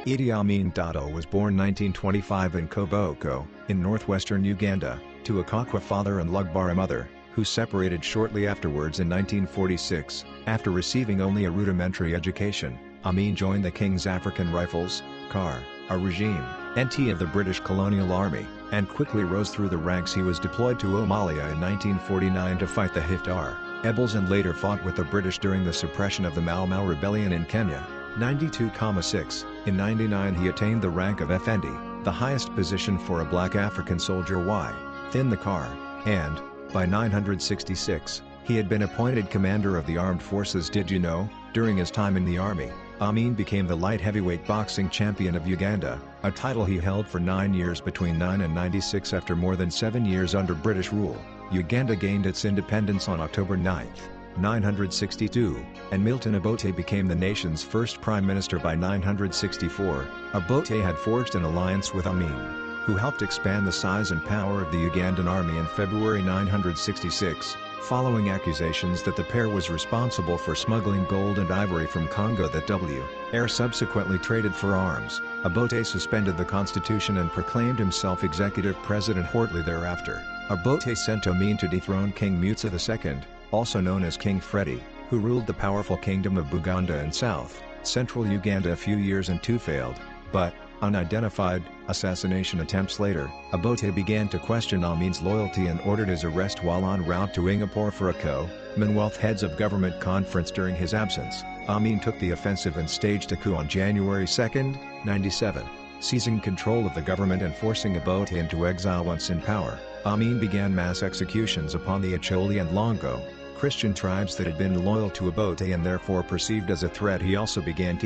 Idi Amin Dada was born 1925 in Koboko, in northwestern Uganda, to a Kakwa father and Lugbara mother, who separated shortly afterwards in 1946. After receiving only a rudimentary education, Amin joined the King's African Rifles, KAR, a regime, NT of the British Colonial Army, and quickly rose through the ranks. He was deployed to Somalia in 1949 to fight the Hiftar rebels and later fought with the British during the suppression of the Mau Mau rebellion in Kenya. 92,6. In 99 he attained the rank of Effendi, the highest position for a black African soldier within the KAR, and, by 966, he had been appointed commander of the armed forces. Did you know? During his time in the army, Amin became the light heavyweight boxing champion of Uganda, a title he held for 9 years between 9 and 96. After more than 7 years under British rule, Uganda gained its independence on October 9, 962, and Milton Obote became the nation's first prime minister by 964. Obote had forged an alliance with Amin, who helped expand the size and power of the Ugandan army in February 966, following accusations that the pair was responsible for smuggling gold and ivory from Congo that W.R. subsequently traded for arms. Obote suspended the constitution and proclaimed himself executive president shortly thereafter. Obote sent Amin to dethrone King Mutsa II, also known as King Freddy, who ruled the powerful kingdom of Buganda in central Uganda. A few years and 2 failed, but, unidentified, assassination attempts later, Obote began to question Amin's loyalty and ordered his arrest while en route to Singapore for a Commonwealth Heads of Government conference. During his absence, Amin took the offensive and staged a coup on January 2, 97, seizing control of the government and forcing Obote into exile. Once in power, Amin began mass executions upon the Acholi and Longo, Christian tribes that had been loyal to Obote and therefore perceived as a threat. He also began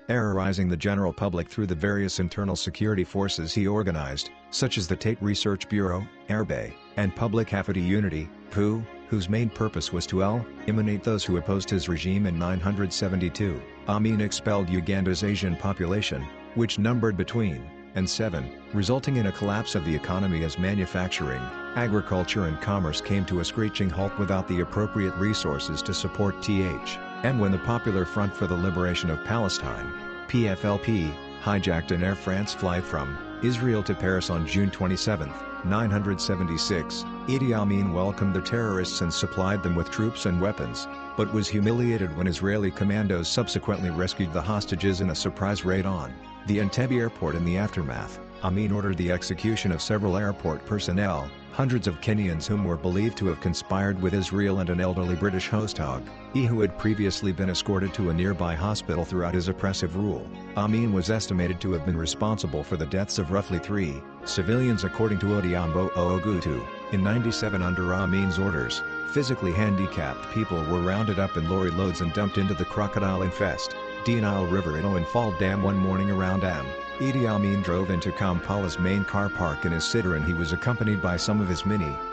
terrorizing the general public through the various internal security forces he organized, such as the Tate Research Bureau, Airbe, and Public Hafidi Unity, PU, whose main purpose was to eliminate those who opposed his regime. In 972, Amin expelled Uganda's Asian population, which numbered between 7, resulting in a collapse of the economy as manufacturing, agriculture and commerce came to a screeching halt without the appropriate resources to support and when the Popular Front for the Liberation of Palestine, PFLP, hijacked an Air France flight from Israel to Paris on June 27, 976, Idi Amin welcomed the terrorists and supplied them with troops and weapons, but was humiliated when Israeli commandos subsequently rescued the hostages in a surprise raid on the Entebbe airport. In the aftermath, Amin ordered the execution of several airport personnel, hundreds of Kenyans whom were believed to have conspired with Israel, and an elderly British host dog, who had previously been escorted to a nearby hospital throughout his oppressive rule. Amin was estimated to have been responsible for the deaths of roughly 3 civilians according to Odiambo Oogutu. In 97, under Amin's orders, physically handicapped people were rounded up in lorry loads and dumped into the crocodile-infested Nile River in Fall Dam. One morning around Idi Amin drove into Kampala's main car park in his sitter, and he was accompanied by some of his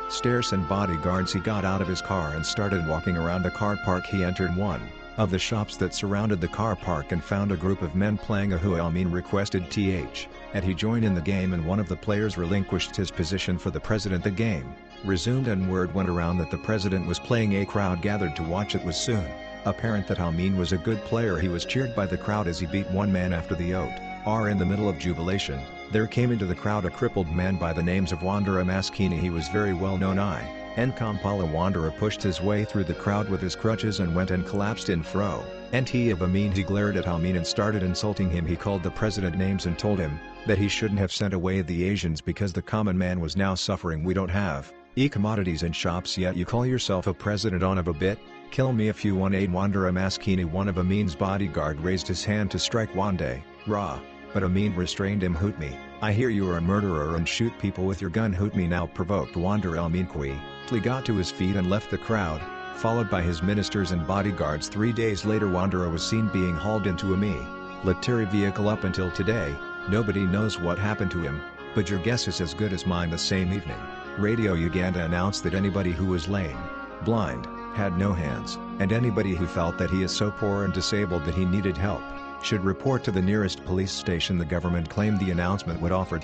stairs and bodyguards. He got out of his car and started walking around the car park. He entered one of the shops that surrounded the car park and found a group of men playing a who. Amin requested and he joined in the game, and one of the players relinquished his position for the president. The game resumed and word went around that the president was playing. A crowd gathered to watch. It was soon apparent that Amin was a good player. He was cheered by the crowd as he beat one man after the other. In the middle of jubilation, there came into the crowd a crippled man by the names of Wandera Maskini. He was very well known in Kampala. Wandera pushed his way through the crowd with his crutches and went and collapsed in front of Amin. He glared at Amin and started insulting him. He called the president names and told him that he shouldn't have sent away the Asians because the common man was now suffering. We don't have commodities in shops yet you call yourself a president on of a bit? Kill me if you want. Wandera Maskini, one of Amin's bodyguard, raised his hand to strike Wandera, but Amin restrained him. Hoot me, I hear you are a murderer and shoot people with your gun. Hoot me now, provoked Wandera. Amin quickly got to his feet and left the crowd, followed by his ministers and bodyguards. 3 days later, Wandera was seen being hauled into a military vehicle. Up until today, nobody knows what happened to him, but your guess is as good as mine. The same evening, Radio Uganda announced that anybody who was lame, blind, had no hands, and anybody who felt that he is so poor and disabled that he needed help, should report to the nearest police station. The government claimed the announcement would offer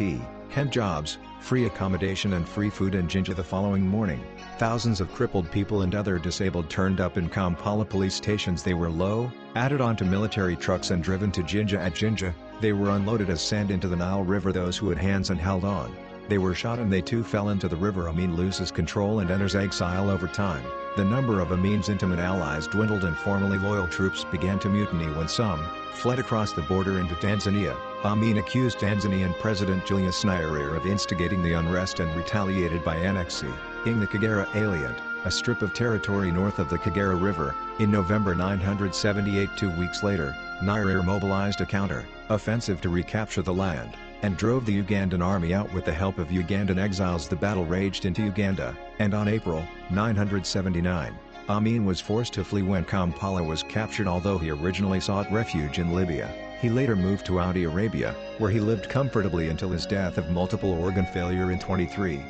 jobs, free accommodation and free food in Jinja. The following morning, thousands of crippled people and other disabled turned up in Kampala police stations. They were added onto military trucks and driven to Jinja. At Jinja, They were unloaded as sand into the Nile River. Those who had hands and held on, they were shot and they too fell into the river. Amin loses control and enters exile. Over time, the number of Amin's intimate allies dwindled and formerly loyal troops began to mutiny when some fled across the border into Tanzania. Amin accused Tanzanian President Julius Nyerere of instigating the unrest and retaliated by annexing the Kagera Salient, a strip of territory north of the Kagera River, in November 978. 2 weeks later, Nyerere mobilized a counter-offensive to recapture the land, and drove the Ugandan army out with the help of Ugandan exiles. The battle raged into Uganda, and on April 979, Amin was forced to flee when Kampala was captured. Although he originally sought refuge in Libya, he later moved to Saudi Arabia, where he lived comfortably until his death of multiple organ failure in 23.